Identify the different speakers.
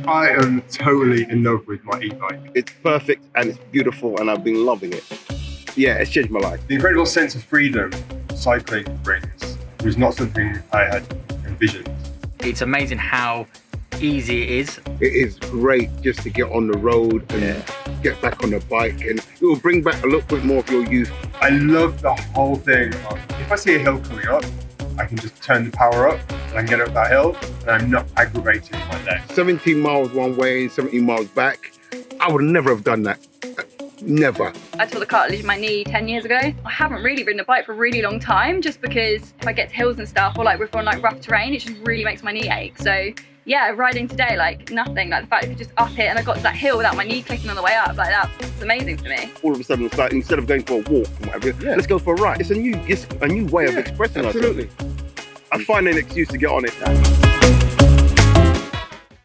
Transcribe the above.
Speaker 1: I am totally in love with my e-bike.
Speaker 2: It's perfect and it's beautiful and I've been loving it. Yeah, it's changed my life.
Speaker 1: The incredible sense of freedom cycling brings was not something I had envisioned.
Speaker 3: It's amazing how easy it is.
Speaker 2: It is great just to get on the road and get back on the bike, and it will bring back a little bit more of your youth.
Speaker 1: I love the whole thing of, if I see a hill coming up, I can just turn the power up and I can get up that hill and I'm not aggravating my leg.
Speaker 2: 17 miles one way and 17 miles back. I would never have done that. Never.
Speaker 4: I tore the cartilage in my knee 10 years ago. I haven't really ridden a bike for a really long time, just because if I get to hills and stuff, or like we're on like rough terrain, it just really makes my knee ache. So yeah, riding today, like nothing, like the fact I could just up it and I got to that hill without my knee clicking on the way up, like that's amazing to me.
Speaker 2: All of a sudden, it's like, instead of going for a walk and whatever, let's go for a ride. It's a new way of expressing ourselves.
Speaker 1: Absolutely.
Speaker 2: I find an excuse to get on it.